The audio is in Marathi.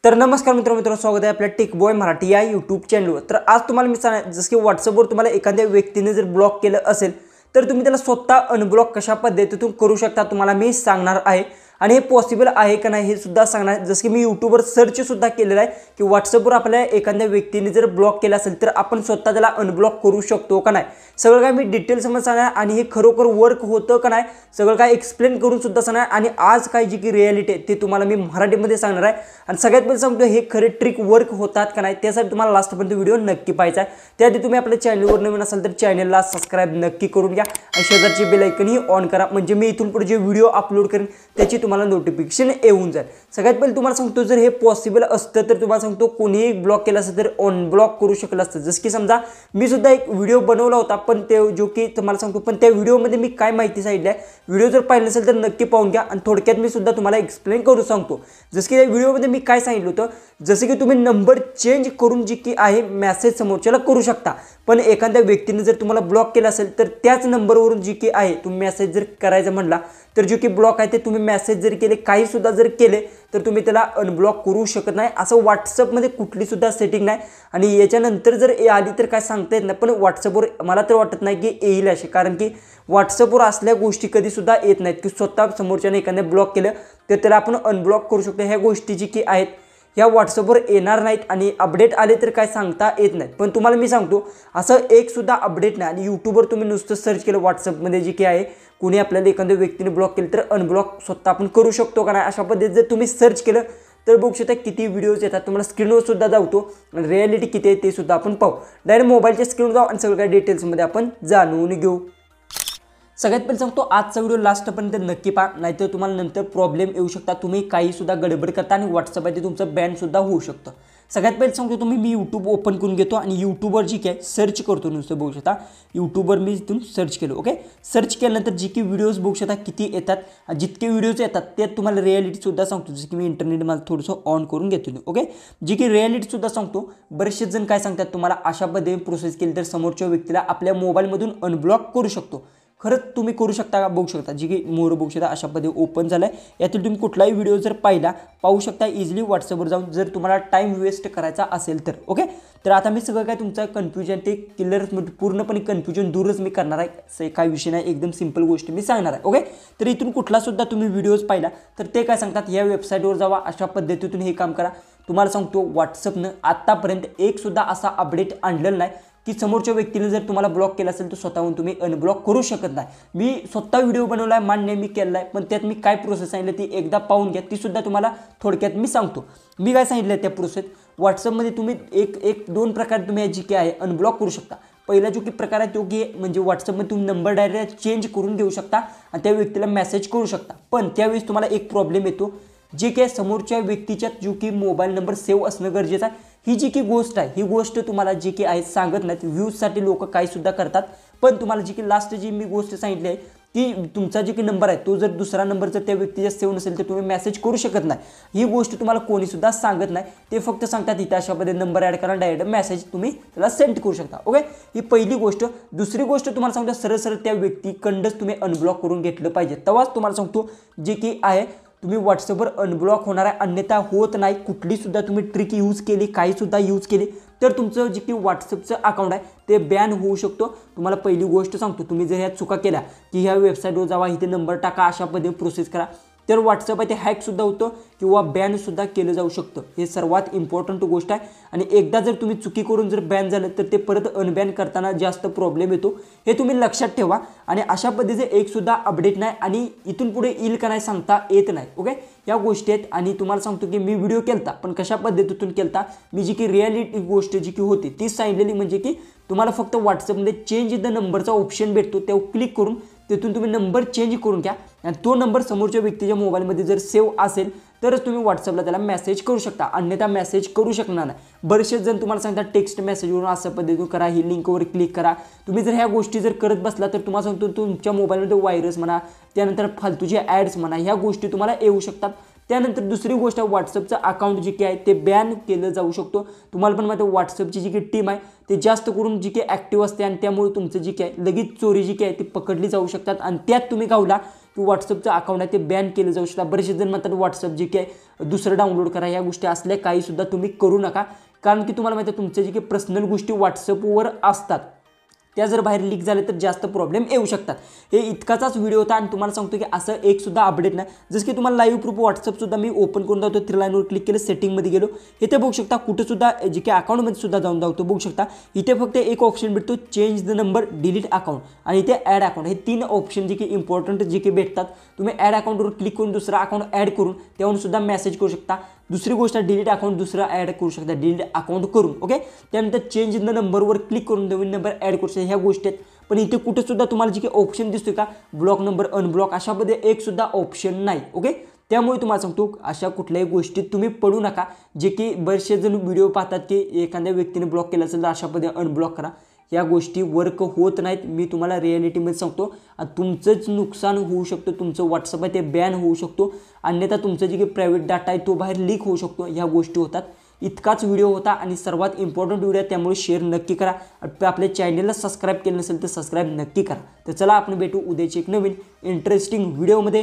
तर नमस्कार मित्रांनो, स्वागत आहे आपल्या टेक बॉय मराठी या यूट्यूब चॅनलवर। तर आज तुम्हाला मी सांगणार जसं की व्हॉट्सअपवर तुम्हाला एखाद्या व्यक्तीने जर ब्लॉक केलं असेल तर तुम्ही त्याला स्वतः अनब्लॉक कशा पद्धतीतून करू शकता तुम्हाला मी सांगणार आहे। आणि हे पॉसिबल आहे का नाही हे सुद्धा सांगणार। जसं की मी यूट्यूबवर सर्च सुद्धा केलेलं आहे की व्हॉट्सअपवर आपल्या एखाद्या व्यक्तीने जर ब्लॉक केला असेल तर आपण स्वतः त्याला अनब्लॉक करू शकतो का नाही, सगळं काय मी डिटेल्स मध्ये सांगणार आणि हे खरोखर वर्क होतं का नाही सगळं काय एक्सप्लेन करून सुद्धा सांगणार। आणि आज काय जी की रिॲलिटी आहे ते तुम्हाला मी मराठीमध्ये सांगणार आहे। आणि सगळ्यात पहिले सांगतो हे खरे ट्रिक वर्क होतात का नाही त्यासाठी तुम्हाला लास्टपर्यंत व्हिडिओ नक्की पाहायचा आहे। त्याआधी तुम्ही आपल्या चॅनलवर नवीन असाल तर चॅनलला सबस्क्राइब नक्की करून घ्या आणि शेजारची बेल आयकन ही ऑन करा, म्हणजे मी इथून पुढे जे व्हिडिओ अपलोड करेन त्याची तुम्हाला नोटिफिकेशन येऊन जाईल। सगळ्यात पहिले तुम्हाला सांगतो जर हे पॉसिबल असतं तर तुम्हाला सांगतो कोणीही ब्लॉक केला असेल तर अनब्लॉक करू शकलं असतं। जसं की समजा मी सुद्धा एक व्हिडिओ बनवला होता पण ते जो की तुम्हाला सांगतो पण त्या व्हिडिओमध्ये मी काय माहिती सांगितली आहे, व्हिडिओ जर पाहिलं नसेल तर नक्की पाहून घ्या आणि थोडक्यात मी सुद्धा तुम्हाला एक्सप्लेन करू सांगतो। जसं की त्या व्हिडिओमध्ये मी काय सांगितलं होतं, जसं की तुम्ही नंबर चेंज करून जी की आहे मेसेज समोरच्याला करू शकता, पण एखाद्या व्यक्तीने जर तुम्हाला ब्लॉक केला असेल तर त्याच नंबरवरून जी की आहे तुम्ही मेसेज जर करायचं म्हटला तर जो की ब्लॉक आहे ते तुम्ही मेसेज जर केले काही सुद्धा जर केले तर तुम्ही त्याला अनब्लॉक करू शकत नाही। असं व्हॉट्सअपमध्ये कुठली सुद्धा सेटिंग नाही आणि याच्यानंतर जर आली तर काय सांगता येत नाही, पण व्हॉट्सअपवर मला तर वाटत नाही की येईल असे, कारण की व्हॉट्सअपवर असल्या गोष्टी कधी सुद्धा येत नाहीत की स्वतः समोरच्याने एखाद्या ब्लॉक केलं तर त्याला आपण अनब्लॉक करू शकतो। ह्या गोष्टी जी की आहेत ह्या व्हॉट्सअपवर येणार नाहीत आणि अपडेट आले तर काय सांगता येत नाहीत। पण तुम्हाला मी सांगतो असं एक सुद्धा अपडेट नाही आणि यूट्यूबवर तुम्ही नुसतं सर्च केलं व्हॉट्सअपमध्ये जी की आहे कोणी आपल्याला एखाद्या व्यक्तीने ब्लॉक केलं तर अनब्लॉक स्वतः आपण करू शकतो का नाही अशा पद्धतीने जर तुम्ही सर्च केलं तर बघू शकता किती व्हिडिओज येतात, तुम्हाला स्क्रीनवर सुद्धा जावतो आणि रिॲलिटी किती आहे ते सुद्धा आपण पाहू। डायरेक्ट मोबाईलच्या स्क्रीनवर जाऊ आणि सगळं काही डिटेल्समध्ये आपण जाणून घेऊ। सगळ्यात पहिले सांगतो आजचा व्हिडिओ लास्टपर्यंत नक्की पहा, नाहीतर तुम्हाला नंतर प्रॉब्लेम येऊ शकता, तुम्ही काही सुद्धा गडबड करता आणि व्हॉट्सअप आहे ते तुमचं बॅन सुद्धा होऊ शकतं। सगळ्यात पहिले सांगतो मी यूट्यूब ओपन करून घेतो आणि यूट्यूबवर जी काय सर्च करतो नुसतं बघू शकता यूट्यूबवर मी इथून सर्च केलं। ओके, सर्च केल्यानंतर जी की व्हिडिओज बघू शकता किती येतात, जितके व्हिडिओज येतात ते तुम्हाला रिॲलिटी सुद्धा सांगतो। जसं की मी इंटरनेट मला थोडंसं ऑन करून घेतो। ओके, जी की रिॲलिटी सुद्धा सांगतो। बरेचसे जण काय सांगतात तुम्हाला अशा पद्धतीने प्रोसेस केली तर समोरच्या व्यक्तीला आपल्या मोबाईलमधून अनब्लॉक करू शकतो। खरंच तुम्ही करू शकता का बघू शकता, जी की मोर बघू शकता अशा पद्धतीने ओपन झालं आहे। यातील तुम्ही कुठलाही व्हिडिओ जर पाहू शकता इझिली व्हॉट्सअपवर जाऊन जर तुम्हाला टाईम वेस्ट करायचा असेल तर। ओके, तर आता मी सगळं काय तुमचं कन्फ्युजन ते क्लिअर पूर्णपणे कन्फ्युजन दूरच मी करणार आहे, काही विषय नाही, एकदम सिंपल गोष्ट मी सांगणार आहे। ओके, तर इथून कुठला सुद्धा तुम्ही व्हिडिओज पाहिला तर ते काय सांगतात या वेबसाईटवर जावा, अशा पद्धतीतून हे काम करा। तुम्हाला सांगतो व्हॉट्सअपनं आतापर्यंत एक सुद्धा असा अपडेट आणलेला नाही की समोरच्या व्यक्तीने जर तुम्हाला ब्लॉक केलं असेल तर स्वतःहून तुम्ही अनब्लॉक करू शकत नाही। मी स्वतः व्हिडिओ बनवला आहे, मान्य मी केला आहे, पण त्यात मी काय प्रोसेस सांगितलं ती एकदा पाहून घ्या, ती सुद्धा तुम्हाला थोडक्यात मी सांगतो। मी काय सांगितलं त्या प्रोसेस व्हॉट्सअपमध्ये तुम्ही एक दोन प्रकारे तुम्ही जी की आहे अनब्लॉक करू शकता। पहिला जो की प्रकार आहे तो की म्हणजे व्हॉट्सअपमध्ये तुम्ही नंबर डायरेक्ट चेंज करून घेऊ शकता आणि त्या व्यक्तीला मेसेज करू शकता, पण त्यावेळेस तुम्हाला एक प्रॉब्लेम येतो जे की समोरच्या व्यक्तीच्या जो की मोबाईल नंबर सेव्ह असणं गरजेचं आहे। ही जी की गोष्ट आहे ही गोष्ट तुम्हाला जी की आहे सांगत नाहीत, व्ह्यूजसाठी लोक काही सुद्धा करतात, पण तुम्हाला जी की लास्ट जी मी गोष्ट सांगितली आहे की तुमचा जो की नंबर आहे तो जर दुसरा नंबर जर त्या व्यक्तीच्या सेव्ह नसेल तर तुम्ही मेसेज करू शकत नाही। ही गोष्ट तुम्हाला कोणी सुद्धा सांगत नाही, ते फक्त सांगतात इथे अशा पद्धतीने नंबर ॲड करा डायरेक्ट मेसेज तुम्ही त्याला सेंड करू शकता। ओके, ही पहिली गोष्ट। दुसरी गोष्ट तुम्हाला सांगतो सरळ त्या व्यक्तीकडंच तुम्ही अनब्लॉक करून घेतलं पाहिजे, तेव्हाच तुम्हाला सांगतो जे की आहे तुम्ही व्हॉट्सअपवर अनब्लॉक होणार आहे, अन्यथा होत नाही। कुठली सुद्धा तुम्ही ट्रिक यूज केली काही सुद्धा यूज केली तर तुमचं जे की व्हॉट्सअपचं अकाउंट आहे ते बॅन होऊ शकतो। तुम्हाला पहिली गोष्ट सांगतो, तुम्ही जर ह्या चुका केल्या की ह्या वेबसाईटवर जावा इथे नंबर टाका अशा पद्धतीने प्रोसेस करा तर व्हॉट्सअप आहे ते हॅक सुद्धा होतं किंवा बॅन सुद्धा केलं जाऊ शकतं। हे सर्वात इम्पॉर्टंट गोष्ट आहे आणि एकदा जर तुम्ही चुकी करून जर बॅन झालं तर ते परत अनबॅन करताना जास्त प्रॉब्लेम येतो, हे तुम्ही लक्षात ठेवा। आणि अशा पद्धतीचे एक सुद्धा अपडेट नाही आणि इथून पुढे येईल का नाही सांगता येत नाही। ओके, या गोष्टी आहेत आणि तुम्हाला सांगतो की मी व्हिडिओ केलता पण कशा पद्धतीतून केलता, मी जी की रिॲलिटी गोष्ट जी की होती तीच सांगितलेली, म्हणजे की तुम्हाला फक्त व्हॉट्सअपमध्ये चेंज द नंबरचा ऑप्शन भेटतो, त्यावर क्लिक करून तिथून तुम्ही नंबर चेंज करून घ्या आणि तो नंबर समोरच्या व्यक्तीच्या मोबाईलमध्ये जर सेव्ह असेल तरच तुम्ही व्हॉट्सअपला त्याला मेसेज करू शकता, अन्यथा मेसेज करू शकणार नाही। बरेचसे जण तुम्हाला सांगतात टेक्स्ट मेसेजवरून असं पद्धतीने करा, ही लिंकवर क्लिक करा। तुम्ही जर ह्या गोष्टी जर करत बसला तर तुम्हाला सांगतो तुमच्या मोबाईलमध्ये व्हायरस म्हणा, त्यानंतर फालतूचे ॲड्स म्हणा, ह्या गोष्टी तुम्हाला येऊ शकतात। त्यानंतर दुसरी गोष्ट व्हॉट्सअपचं अकाउंट जे की आहे ते बॅन केलं जाऊ शकतो। तुम्हाला पण माहिती आहे व्हॉट्सअपची जी की टीम आहे ते जास्त करून जी की ॲक्टिव्ह असते आणि त्यामुळे तुमचं जी की आहे लगेच चोरी जी की आहे ती पकडली जाऊ शकतात आणि त्यात तुम्ही गावला की व्हॉट्सअपचं अकाउंट आहे ते बॅन केलं जाऊ शकतं. बरेचसे जण म्हणतात व्हॉट्सअप जे काही दुसरं डाउनलोड करा, या गोष्टी असल्या काहीसुद्धा तुम्ही करू नका. कारण की तुम्हाला माहिती आहे तुमच्या जे काही पर्सनल गोष्टी व्हॉट्सअपवर असतात त्या जर बाहेर लीक झाले तर जास्त प्रॉब्लेम येऊ शकतात. हे इतकाचाच व्हिडिओ होता आणि तुम्हाला सांगतो की असं एक सुद्धा अपडेट नाही. जसं की तुम्हाला लाईव्ह प्रूफ व्हॉट्सअप मी ओपन करून दाखवतो. 3 लाईनवर क्लिक केलं, सेटिंगमध्ये गेलो, इथे बघू शकता कुठेसुद्धा जे काही अकाउंटमध्ये सुद्धा जाऊन दाखवतो बघू शकता. इथे फक्त एक ऑप्शन भेटतो change the number, delete account आणि इथे ॲड अकाउंट. हे 3 ऑप्शन जे काही इम्पॉर्टंट जे काही भेटतात. तुम्ही ॲड अकाउंटवर क्लिक करून दुसरा अकाउंट ॲड करून त्यावरून सुद्धा मेसेज करू शकता. दुसरी गोष्ट डिलीट अकाउंट दुसरा ॲड करू शकता डिलीट अकाउंट करून. ओके, त्यानंतर चेंज द नंबरवर क्लिक करून नवीन नंबर ॲड करू शकता. ह्या गोष्टी आहेत. पण इथे कुठेसुद्धा तुम्हाला जे काही ऑप्शन दिसतोय का ब्लॉक नंबर, अनब्लॉक, अशामध्ये एक सुद्धा ऑप्शन नाही. ओके, त्यामुळे तुम्हाला सांगतो अशा कुठल्याही गोष्टीत तुम्ही पडू नका. जे की बरेचसे जण व्हिडिओ पाहतात की एखाद्या व्यक्तीने ब्लॉक केलं असेल तर अशा पद्धतीने अनब्लॉक करा. या गोष्टी वर्क होत नाहीत. मी तुम्हाला रिॲलिटीमध्ये सांगतो तुमचंच नुकसान होऊ शकतं. तुमचं व्हॉट्सअप आहे ते बॅन होऊ शकतो. अन्यथा तुमचं जे काही प्रायव्हेट डाटा आहे तो बाहेर लीक होऊ शकतो. ह्या गोष्टी होतात. इतकाच व्हिडिओ होता आणि सर्वात इम्पॉर्टंट व्हिडिओ आहे, त्यामुळे शेअर नक्की करा. आपल्या चॅनलला सबस्क्राईब केलं नसेल तर सबस्क्राईब नक्की करा. तर चला आपण भेटू उद्याची एक नवीन इंटरेस्टिंग व्हिडिओमध्ये.